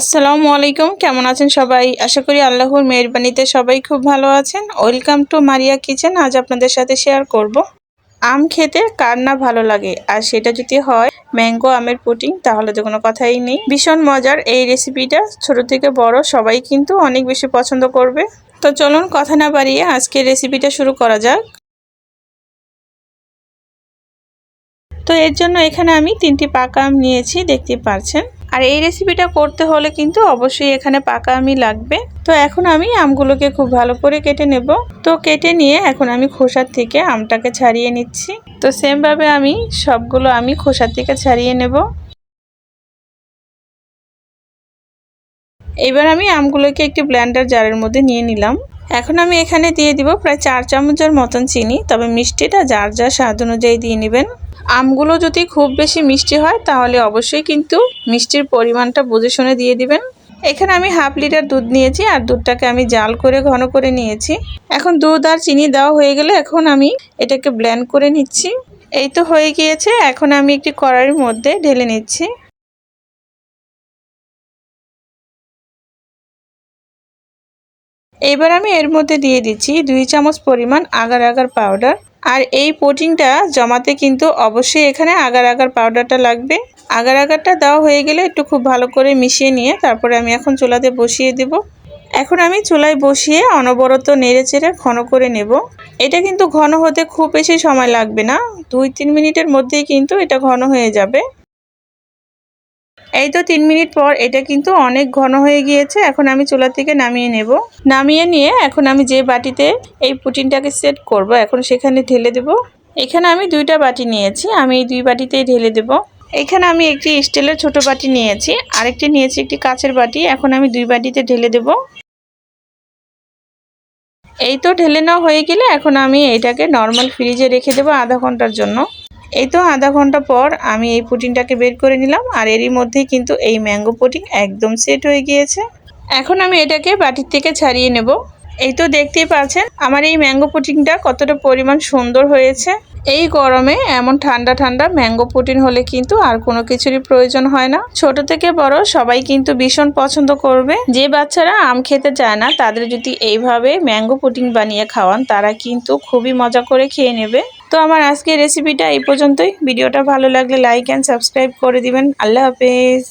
আসসালামু আলাইকুম, কেমন আছেন সবাই? আশা করি আল্লাহর মেহেরবানিতে সবাই খুব ভালো আছেন। Welcome to Maria kitchen. আজ আপনাদের সাথে শেয়ার করব আম খেতে কার না ভালো লাগে, আর সেটা যদি হয় ম্যাঙ্গো আমের পুডিং, তাহলে তো কোনো কথাই নেই। ভীষণ মজার এই রেসিপিটা, ছোট থেকে বড় সবাই কিন্তু অনেক বেশি পছন্দ করবে। তো চলুন কথা না বাড়িয়ে আজকের রেসিপিটা শুরু করা যাক। তো এর জন্য এখানে আমি 3টি পাকা আম নিয়েছি, দেখতে পাচ্ছেন। আর এই রেসিপিটা করতে হলে কিন্তু অবশ্যই এখানে পাকা আমই লাগবে। তো এখন আমি আমগুলোকে খুব ভালো করে কেটে নেব। তো কেটে নিয়ে এখন আমি খোসার থেকে আমটাকে ছাড়িয়ে নিচ্ছি। তো সেম ভাবে আমি সবগুলো আমি খোসার থেকে ছাড়িয়ে নেব। এবার আমি আমগুলোকে একটি ব্লেন্ডার জারের মধ্যে নিয়ে নিলাম। এখন আমি এখানে দিয়ে দিব প্রায় 4 চামচের মতন চিনি, তবে মিষ্টিটা যার যার স্বাদ অনুযায়ী দিয়ে নেবেন। আমগুলো যদি খুব বেশি মিষ্টি হয় তাহলে অবশ্যই কিন্তু মিষ্টির পরিমাণটা বুঝে শুনে দিয়ে দিবেন। এখানে আমি হাফ লিটার দুধ নিয়েছি, আর দুধটাকে আমি জাল করে ঘন করে নিয়েছি। এখন দুধ আর চিনি দেওয়া হয়ে গেলে এখন আমি এটাকে ব্লেন্ড করে নিচ্ছি। এই তো হয়ে গিয়েছে। এখন আমি একটি কড়াইয়ের মধ্যে ঢেলে নিচ্ছি। এবার আমি এর মধ্যে দিয়ে দিচ্ছি 2 চামচ পরিমাণ আগার আগার পাউডার। আর এই পুডিংটা জমাতে কিন্তু অবশ্যই এখানে আগার আগার পাউডারটা লাগবে। আগার আগারটা দেওয়া হয়ে গেলে একটু খুব ভালো করে মিশিয়ে নিয়ে তারপরে আমি এখন চুলাতে বসিয়ে দেব। এখন আমি চুলায় বসিয়ে অনবরত নেড়ে চেড়ে ঘন করে নেব। এটা কিন্তু ঘন হতে খুব বেশি সময় লাগবে না, 2-3 মিনিটের মধ্যেই কিন্তু এটা ঘন হয়ে যাবে। এই তো 3 মিনিট পর এটা কিন্তু অনেক ঘন হয়ে গিয়েছে। এখন আমি চুলা থেকে নামিয়ে নেব। নামিয়ে নিয়ে এখন আমি যে বাটিতে এই পুডিংটাকে সেট করব, এখন সেখানে ঢেলে দেব। এখানে আমি 2টা বাটি নিয়েছি, আমি এই 2 বাটিতেই ঢেলে দেব। এখানে আমি একটি স্টিলের ছোট বাটি নিয়েছি, আরেকটি নিয়েছি একটি কাচের বাটি। এখন আমি 2 বাটিতে ঢেলে দেব। এই তো ঢেলে নেওয়া হয়ে গেলে এখন আমি এটাকে নর্মাল ফ্রিজে রেখে দেবো আধা ঘন্টার জন্য। এই তো আধা ঘন্টা পর আমি এই পুডিংটাকে বের করে নিলাম, আর এরই মধ্যেই কিন্তু এই ম্যাঙ্গো পুডিং একদম সেট হয়ে গিয়েছে। এখন আমি এটাকে বাটির থেকে ছাড়িয়ে নেব। এই তো দেখতেই পাচ্ছেন আমার এই ম্যাঙ্গো পুডিংটা কতটা পরিমাণ সুন্দর হয়েছে। এই গরমে এমন ঠান্ডা ঠান্ডা ম্যাঙ্গো পুডিং হলে কিন্তু আর কোনো কিছুরই প্রয়োজন হয় না। ছোট থেকে বড় সবাই কিন্তু ভীষণ পছন্দ করবে। যে বাচ্চারা আম খেতে চায় না তাদের যদি এইভাবে ম্যাঙ্গো পুডিং বানিয়ে খাওয়ান, তারা কিন্তু খুবই মজা করে খেয়ে নেবে। তো আমার আজকের রেসিপিটা এই পর্যন্তই। ভিডিওটা ভালো লাগলে লাইক অ্যান্ড সাবস্ক্রাইব করে দিবেন। আল্লাহ হাফেজ।